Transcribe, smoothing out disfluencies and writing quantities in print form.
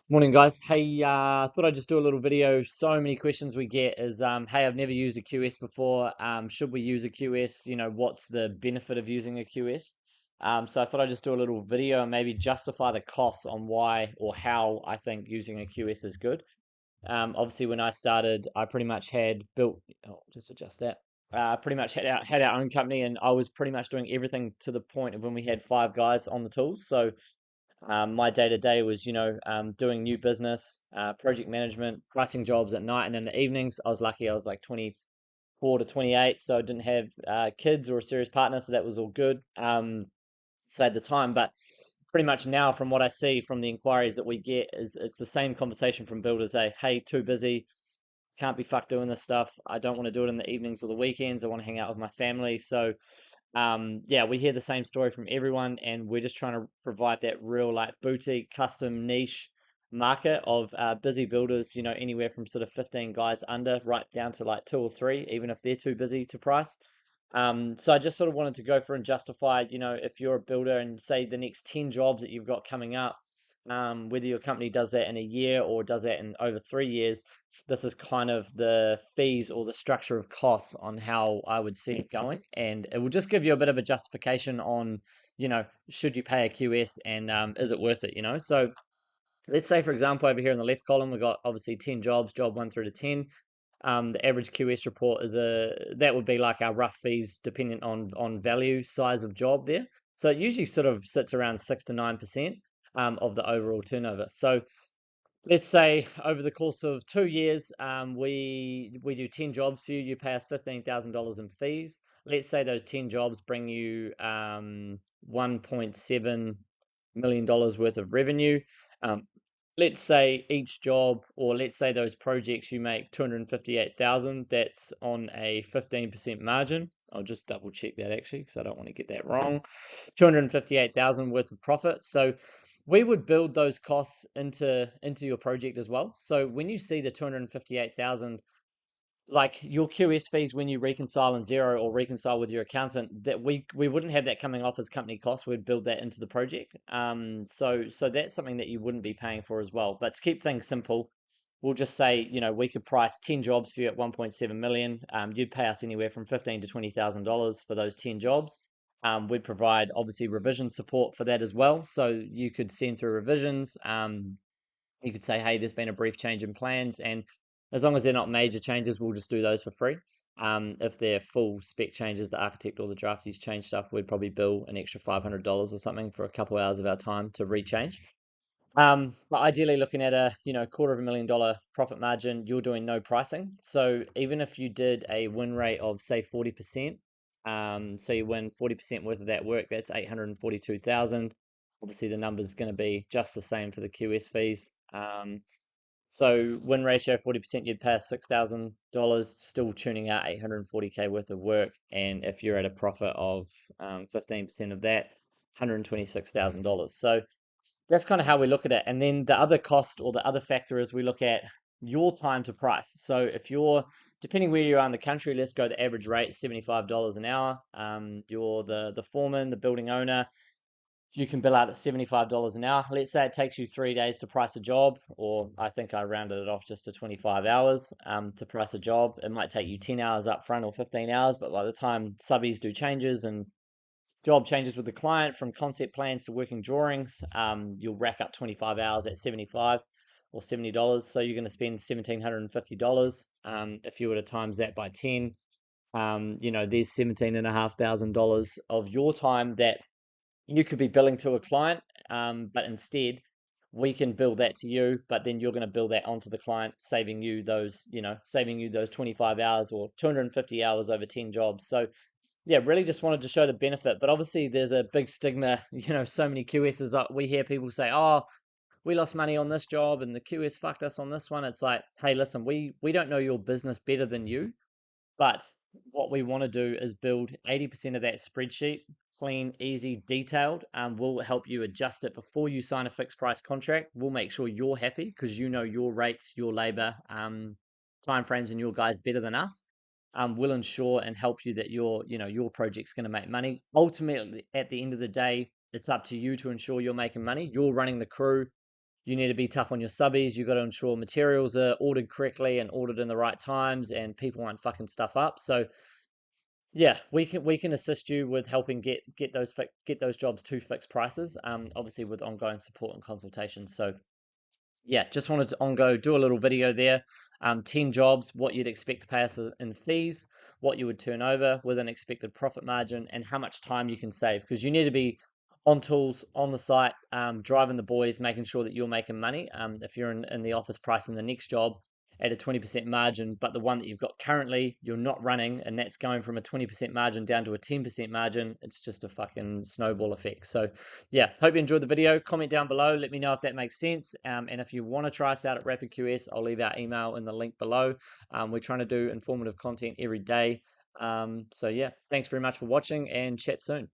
Morning, guys. Hey, thought I'd just do a little video. So many questions we get is, hey, I've never used a QS before. Should we use a QS? What's the benefit of using a QS? So I thought I'd just do a little video and maybe justify the costs on why or how I think using a QS is good. Obviously, when I started, I pretty much had built, just adjust that. Pretty much had our own company, and I was pretty much doing everything to the point of when we had 5 guys on the tools. So my day to day was, doing new business, project management, pricing jobs at night, and in the evenings, I was lucky. I was like 24 to 28, so I didn't have kids or a serious partner, so that was all good. So at the time, but pretty much now, from what I see from the inquiries that we get, is it's the same conversation from builders. Hey, too busy, can't be fucked doing this stuff. I don't want to do it in the evenings or the weekends. I want to hang out with my family. So yeah, we hear the same story from everyone, and we're just trying to provide that real like boutique, custom niche market of busy builders, anywhere from sort of 15 guys under right down to like two or three, even if they're too busy to price. So I just sort of wanted to go for and justify, if you're a builder and say the next 10 jobs that you've got coming up, whether your company does that in a year or does that in over 3 years, this is kind of the fees or the structure of costs on how I would see it going. And it will just give you a bit of a justification on, should you pay a QS and is it worth it, So let's say, for example, over here in the left column, we've got obviously 10 jobs, job 1 through to 10. The average QS report that would be like our rough fees dependent on value, size of job there. So it usually sort of sits around 6 to 9% of the overall turnover. So let's say over the course of 2 years, we do 10 jobs for you. You pay us $15,000 in fees. Let's say those 10 jobs bring you $1.7 million worth of revenue. Um, let's say each job, or let's say those projects, you make 258,000. That's on a 15% margin. I'll just double check that actually because I don't want to get that wrong. 258,000 worth of profit. So we would build those costs into your project as well. So when you see the 258,000, like your QS fees when you reconcile in Zero or reconcile with your accountant, that we wouldn't have that coming off as company costs. We'd build that into the project. So that's something that you wouldn't be paying for as well. But to keep things simple, we'll just say, we could price 10 jobs for you at 1.7 million. You'd pay us anywhere from 15 to $20,000 for those 10 jobs. We'd provide obviously revision support for that as well. So you could send through revisions. You could say, hey, there's been a brief change in plans, and as long as they're not major changes, we'll just do those for free. If they're full spec changes, the architect or the draftees change stuff, we'd probably bill an extra $500 or something for a couple hours of our time to rechange. But ideally, looking at a $250,000 profit margin, you're doing no pricing. So even if you did a win rate of say 40%, so you win 40% worth of that work, that's 842,000. Obviously, the number's going to be just the same for the QS fees. So win ratio 40%, you'd pay us $6,000, still tuning out 840K worth of work. And if you're at a profit of 15% of that, $126,000. So that's kind of how we look at it. And then the other cost or the other factor is we look at your time to price. So if you're, depending where you are in the country, let's go the average rate, $75 an hour. You're the foreman, the building owner, you can bill out at $75 an hour. Let's say it takes you 3 days to price a job, or I think I rounded it off just to 25 hours to price a job. It might take you 10 hours up front or 15 hours, but by the time subbies do changes and job changes with the client from concept plans to working drawings, you'll rack up 25 hours at 75 or $70. So you're going to spend $1,750. If you were to times that by 10, there's $17,500 of your time that you could be billing to a client, but instead we can bill that to you, but then you're going to bill that onto the client, saving you those 25 hours or 250 hours over 10 jobs. So yeah, really just wanted to show the benefit, but obviously there's a big stigma, so many QSs, we hear people say, oh, we lost money on this job and the QS fucked us on this one. It's like, hey, listen, we don't know your business better than you. But what we want to do is build 80% of that spreadsheet, clean, easy, detailed. We'll help you adjust it before you sign a fixed price contract. We'll make sure you're happy because you know your rates, your labor, timeframes, and your guys better than us. We'll ensure and help you that your project's going to make money. Ultimately, at the end of the day, it's up to you to ensure you're making money. You're running the crew. You need to be tough on your subbies. You've got to ensure materials are ordered correctly and ordered in the right times, and people aren't fucking stuff up. So yeah, we can assist you with helping get those jobs to fixed prices. Obviously with ongoing support and consultation. So yeah, just wanted to do a little video there. 10 jobs, what you'd expect to pay us in fees, what you would turn over with an expected profit margin, and how much time you can save. Because you need to be on tools, on the site, driving the boys, making sure that you're making money. If you're in the office pricing the next job at a 20% margin, but the one that you've got currently, you're not running, and that's going from a 20% margin down to a 10% margin, it's just a fucking snowball effect. So yeah, hope you enjoyed the video. Comment down below. Let me know if that makes sense. And if you want to try us out at RapidQS, I'll leave our email in the link below. We're trying to do informative content every day. So yeah, thanks very much for watching and chat soon.